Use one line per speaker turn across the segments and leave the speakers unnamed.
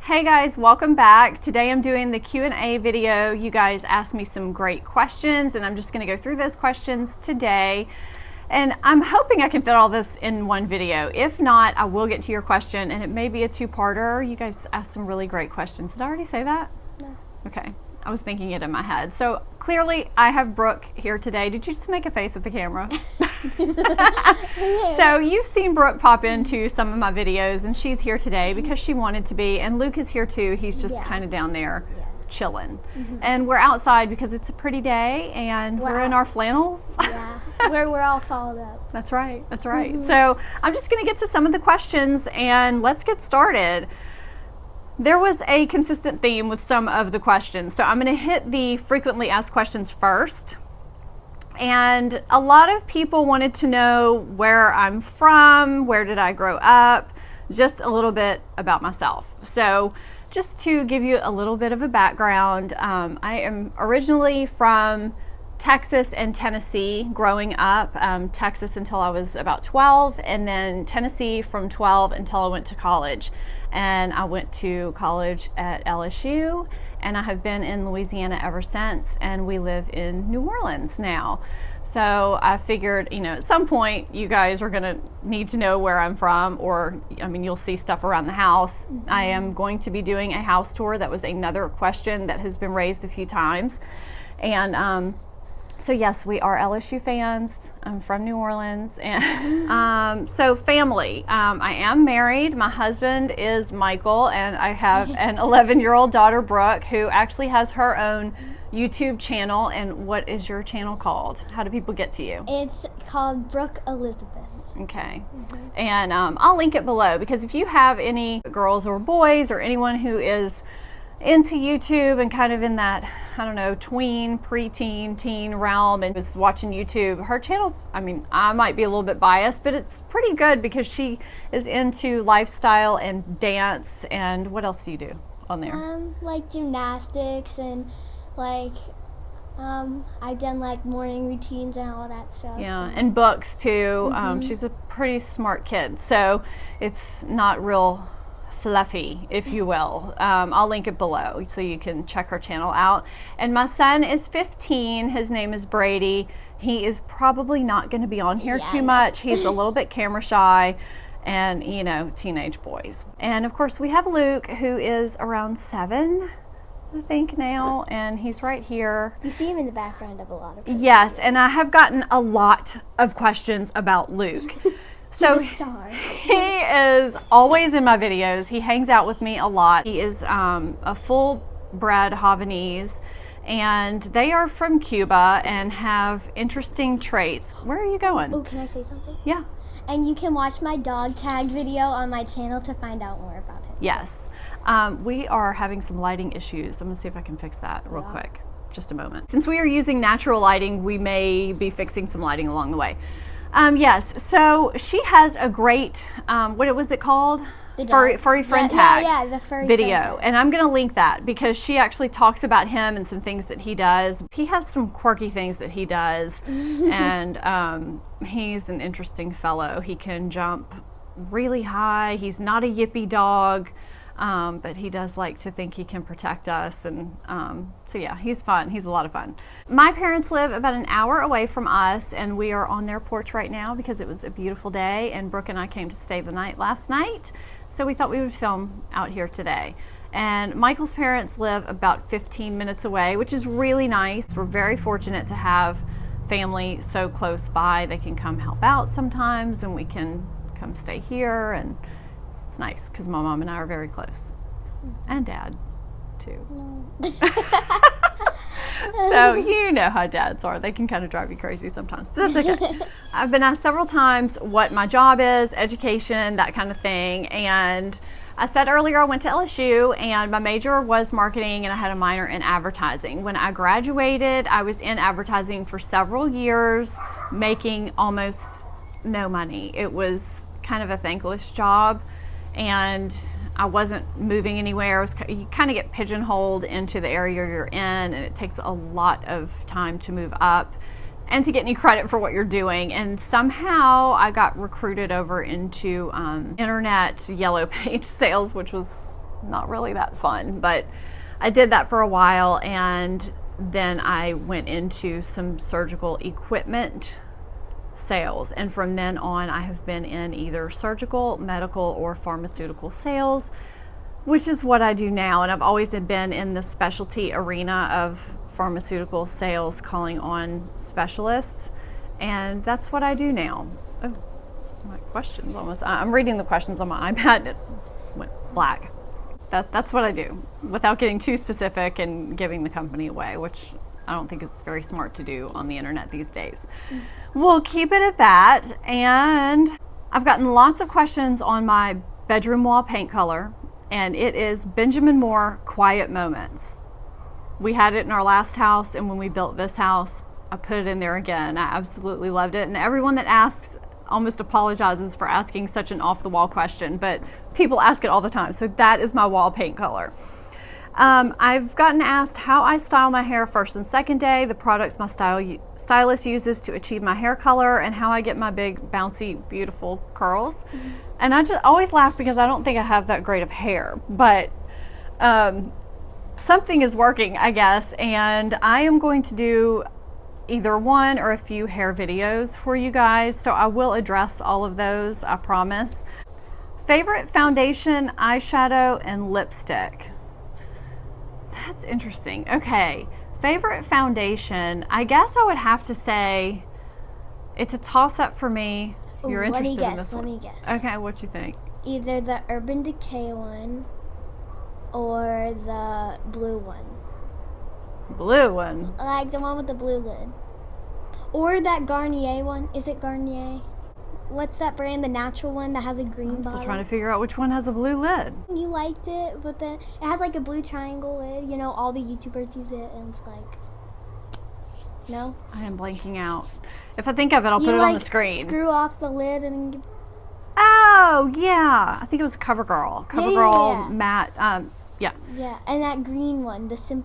Hey guys, welcome back. Today I'm doing the Q&A video. You guys asked me some great questions and I'm just gonna go through those questions today. And I'm hoping I can fit all this in one video. If not, I will get to your question and it may be a two-parter. You guys asked some really great questions. Did I already say that?
No.
Okay, I was thinking it in my head. So clearly I have Brooke here today. Did you just make a face at the camera? So you've seen Brooke pop into some of my videos and she's here today because she wanted to be, and Luke is here too. He's just kind of down there chilling. And we're outside because it's a pretty day and we're in our flannels.
Yeah, we're all followed up.
That's right, that's right. So I'm just gonna get to some of the questions and let's get started. There was a consistent theme with some of the questions. So I'm gonna hit the frequently asked questions first. And a lot of people wanted to know where I'm from, where did I grow up, just a little bit about myself. So just to give you a little bit of a background, I am originally from Texas and Tennessee growing up. Texas until I was about 12, and then Tennessee from 12 until I went to college. And I went to college at LSU, and I have been in Louisiana ever since, and we live in New Orleans now. So I figured, you know, at some point you guys are gonna need to know where I'm from, or, I mean, you'll see stuff around the house. I am going to be doing a house tour. That was another question that has been raised a few times. And so yes, we are LSU fans. I'm from New Orleans. And so family, I am married. My husband is Michael, and I have an 11-year-old daughter, Brooke, who actually has her own YouTube channel. And what is your channel called? How do people get to you?
It's called Brooke Elizabeth.
Okay. And I'll link it below, because if you have any girls or boys or anyone who is into YouTube and kind of in that, I don't know, tween, preteen, teen realm and was watching YouTube, her channel's, I mean, I might be a little bit biased, but it's pretty good because she is into lifestyle and dance. And what else do you do on there?
Like gymnastics and like I've done like morning routines and all that stuff.
Yeah, and books too. She's a pretty smart kid, so it's not real fluffy, if you will. I'll link it below so you can check her channel out. And my son is 15. His name is Brady. He is probably not going to be on here too much. He's a little bit camera shy, and you know, teenage boys. And of course we have Luke, who is around 7, I think now, and he's right here.
You see him in the background of a lot of videos.
Yes, and I have gotten a lot of questions about Luke. So he is always in my videos. He hangs out with me a lot. He is a full-bred Havanese, and they are from Cuba and have interesting traits. Where are you going?
Oh, can I say something?
Yeah.
And you can watch my dog tag video on my channel to find out more about him.
Yes. We are having some lighting issues. I'm gonna see if I can fix that real quick. Just a moment. Since we are using natural lighting, we may be fixing some lighting along the way. Yes, so she has a great, what was it called? Furry friend tag
the furry
video.
friend tag.
And I'm gonna link that because she actually talks about him and some things that he does. He has some quirky things that he does. And he's an interesting fellow. He can jump really high. He's not a yippy dog. But he does like to think he can protect us, and so yeah, he's fun. He's a lot of fun. My parents live about an hour away from us, and we are on their porch right now because it was a beautiful day, and Brooke and I came to stay the night last night, so we thought we would film out here today. And Michael's parents live about 15 minutes away, which is really nice. We're very fortunate to have family so close by. They can come help out sometimes, and we can come stay here, and it's nice because my mom and I are very close, and dad too. So you know how dads are. They can kind of drive you crazy sometimes, but that's okay. I've been asked several times what my job is, education, that kind of thing. And I said earlier I went to LSU and my major was marketing and I had a minor in advertising. When I graduated, I was in advertising for several years, making almost no money. It was kind of a thankless job, and I wasn't moving anywhere. You kind of get pigeonholed into the area you're in, and it takes a lot of time to move up and to get any credit for what you're doing. And somehow I got recruited over into internet yellow page sales, which was not really that fun, but I did that for a while, and then I went into some surgical equipment sales, and from then on I have been in either surgical, medical, or pharmaceutical sales, which is what I do now. And I've always been in the specialty arena of pharmaceutical sales, calling on specialists, and that's what I do now. Oh, my questions almost, I'm reading the questions on my iPad. It went black. That's what I do, without getting too specific and giving the company away, which I don't think is very smart to do on the internet these days. We'll keep it at that. And I've gotten lots of questions on my bedroom wall paint color, and it is Benjamin Moore Quiet Moments. We had it in our last house, and when we built this house, I put it in there again. I absolutely loved it, and everyone that asks almost apologizes for asking such an off-the-wall question, but people ask it all the time. So that is my wall paint color. I've gotten asked how I style my hair first and second day, the products my stylist uses to achieve my hair color, and how I get my big, bouncy, beautiful curls. And I just always laugh because I don't think I have that great of hair, but something is working, I guess, and I am going to do either one or a few hair videos for you guys, so I will address all of those, I promise. Favorite foundation, eyeshadow, and lipstick. That's interesting. Okay, favorite foundation, I guess I would have to say it's a toss-up for me. You're interested in this one?
Let me guess.
Okay, what you think?
Either the Urban Decay one or the blue one.
Blue one.
Like the one with the blue lid. Or that Garnier one. Is it Garnier? What's that brand? The natural one that has a green bottle?
I'm still trying to figure out which one has a blue lid.
You liked it, but it has like a blue triangle lid. You know, all the YouTubers use it, and it's like, no?
I am blanking out. If I think of it, I'll put it on the screen.
Screw off the lid and...
Oh, yeah. I think it was CoverGirl. CoverGirl matte. Yeah.
Yeah, and that green one, the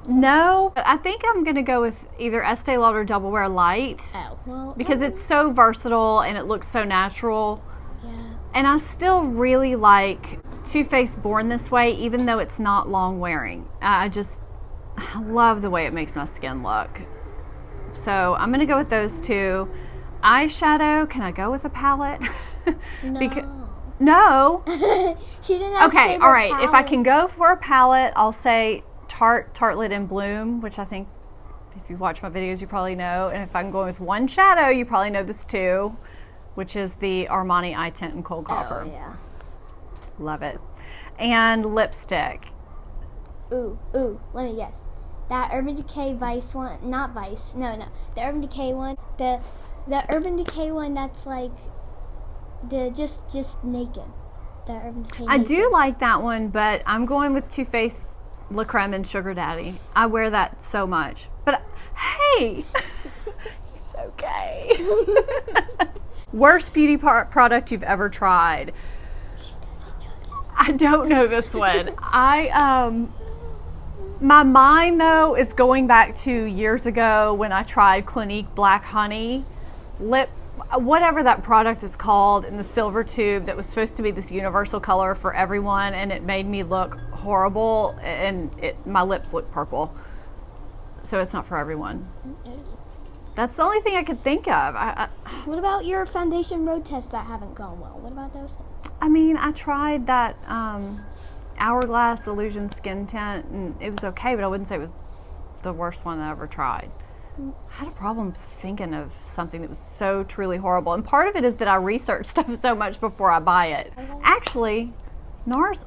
no, I think I'm gonna go with either Estee Lauder Double Wear Light.
Oh, well,
because it's so versatile and it looks so natural.
Yeah.
And I still really like Too Faced Born This Way, even though it's not long wearing. I love the way it makes my skin look. So I'm gonna go with those two. Eyeshadow, can I go with a palette?
No.
No.
She didn't have
Okay, all right.
palette.
If I can go for a palette, I'll say Tartelette in Bloom, which I think if you've watched my videos, you probably know. And if I'm going with one shadow, you probably know this too, which is the Armani Eye Tint in Cold Copper.
Oh, yeah.
Love it. And lipstick.
Ooh, let me guess. That Urban Decay Vice one, not Vice, no. The Urban Decay one, the Urban Decay one that's like, the just naked. The Urban Decay
I
naked.
do like that one, but I'm going with Too Faced La Creme and Sugar Daddy. I wear that so much. But hey, it's okay. Worst beauty product you've ever tried. I don't know this one. My mind though is going back to years ago when I tried Clinique Black Honey whatever that product is called, in the silver tube that was supposed to be this universal color for everyone, and it made me look horrible, and my lips look purple. So it's not for everyone. That's the only thing I could think of.
What about your foundation road tests that haven't gone well? What about those things?
I mean, I tried that Hourglass Illusion Skin Tint, and it was okay, but I wouldn't say it was the worst one I ever tried. I had a problem thinking of something that was so truly horrible. And part of it is that I research stuff so much before I buy it.
Okay.
Actually, NARS,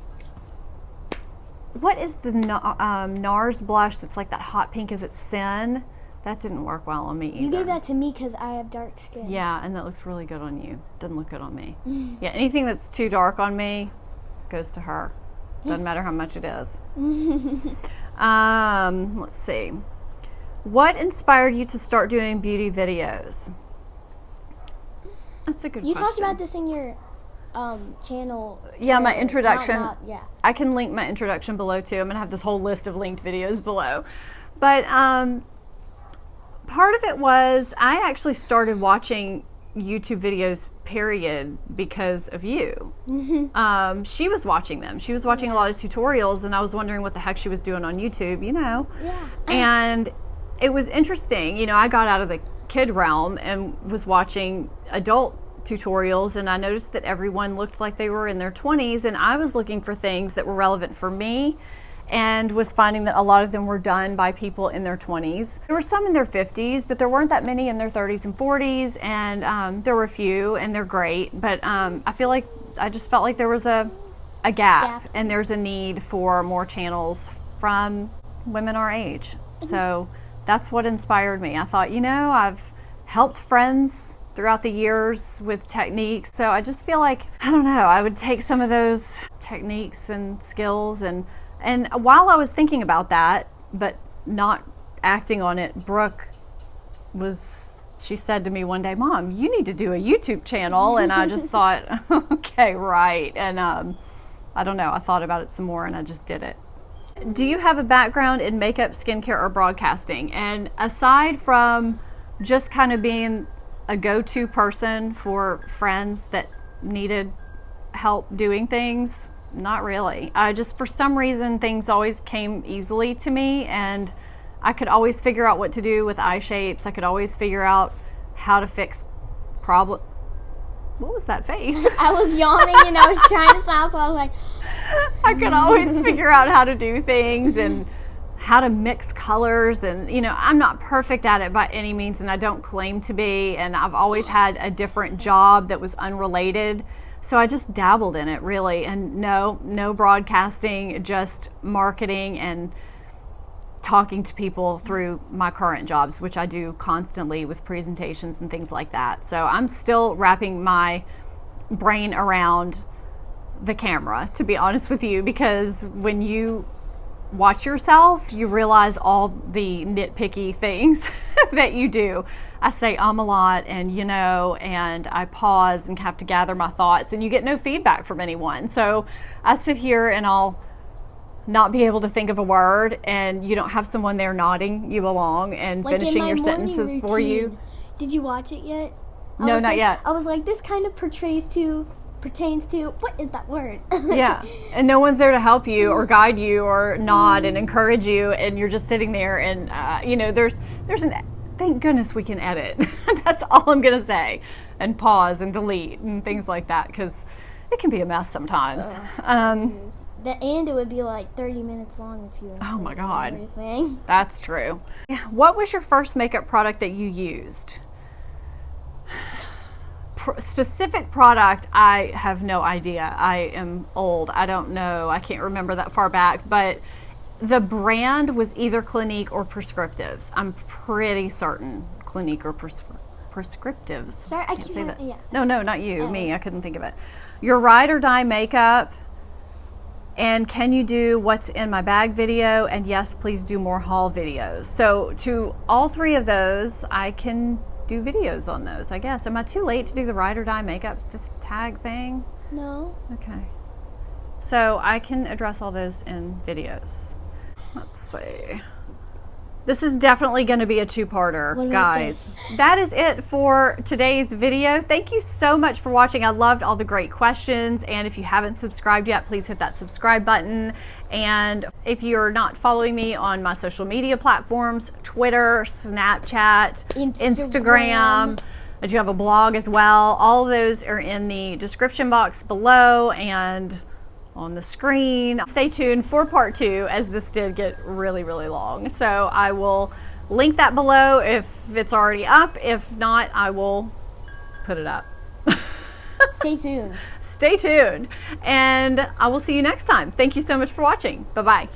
what is the NARS blush that's like that hot pink? Is it thin? That didn't work well on me either.
You gave that to me because I have dark skin.
Yeah, and that looks really good on you. Doesn't look good on me. Yeah, anything that's too dark on me goes to her. Doesn't matter how much it is. Let's see. What inspired you to start doing beauty videos? That's a good question.
You talked about this in your channel.
Yeah, my introduction.
Yeah.
I can link my introduction below too. I'm gonna have this whole list of linked videos below. But part of it was I actually started watching YouTube videos, period, because of you. She was watching them. She was watching a lot of tutorials, and I was wondering what the heck she was doing on YouTube, you know.
Yeah.
And it was interesting. You know, I got out of the kid realm and was watching adult tutorials, and I noticed that everyone looked like they were in their 20s, and I was looking for things that were relevant for me, and was finding that a lot of them were done by people in their 20s. There were some in their 50s, but there weren't that many in their 30s and 40s, and there were a few, and they're great, but I just felt like there was a gap, and there's a need for more channels from women our age. So that's what inspired me. I thought, you know, I've helped friends throughout the years with techniques, so I just feel like, I don't know, I would take some of those techniques and skills, and while I was thinking about that, but not acting on it, Brooke she said to me one day, Mom, you need to do a YouTube channel, and I just thought, okay, right, and I don't know, I thought about it some more, and I just did it. Do you have a background in makeup, skincare, or broadcasting? And aside from just kind of being a go-to person for friends that needed help doing things, not really. Just for some reason, things always came easily to me, and I could always figure out what to do with eye shapes. I could always figure out how to fix problem. What was that face?
I was yawning and I was trying to smile, so I was like,
I could always figure out how to do things and how to mix colors, and you know, I'm not perfect at it by any means, and I don't claim to be, and I've always had a different job that was unrelated, so I just dabbled in it really, and no broadcasting, just marketing and talking to people through my current jobs, which I do constantly with presentations and things like that. So I'm still wrapping my brain around the camera, to be honest with you, because when you watch yourself, you realize all the nitpicky things that you do. I say a lot, and you know, and I pause and have to gather my thoughts, and you get no feedback from anyone. So I sit here and I'll not be able to think of a word, and you don't have someone there nodding you along and
like
finishing your sentences
routine.
For you.
Did you watch it yet?
No, not yet.
I was like, this kind of pertains to, what is that word?
Yeah, and no one's there to help you or guide you or nod and encourage you, and you're just sitting there, and you know, thank goodness we can edit. That's all I'm gonna say, and pause and delete and things like that, because it can be a mess sometimes.
And it would be like 30 minutes long if you.
Oh my God,
everything.
That's true. What was your first makeup product that you used? Specific product, I have no idea. I am old. I don't know. I can't remember that far back, but the brand was either Clinique or Prescriptives. I'm pretty certain Clinique or Prescriptives.
Sorry, I can't
say that.
Yeah.
No, not you. Me. I couldn't think of it. Your ride or die makeup. And can you do what's in my bag video? And yes, please do more haul videos. So to all three of those, I can do videos on those, I guess. Am I too late to do the ride or die makeup tag thing?
No.
Okay. So I can address all those in videos. Let's see. This is definitely going to be a two-parter, guys. That is it for today's video. Thank you so much for watching. I loved all the great questions. And if you haven't subscribed yet, please hit that subscribe button. And if you're not following me on my social media platforms, Twitter, Snapchat, Instagram, I do have a blog as well. All of those are in the description box below and on the screen. Stay tuned for part 2, as this did get really, really long. So I will link that below if it's already up. If not, I will put it up.
Stay tuned.
Stay tuned. And I will see you next time. Thank you so much for watching. Bye-bye.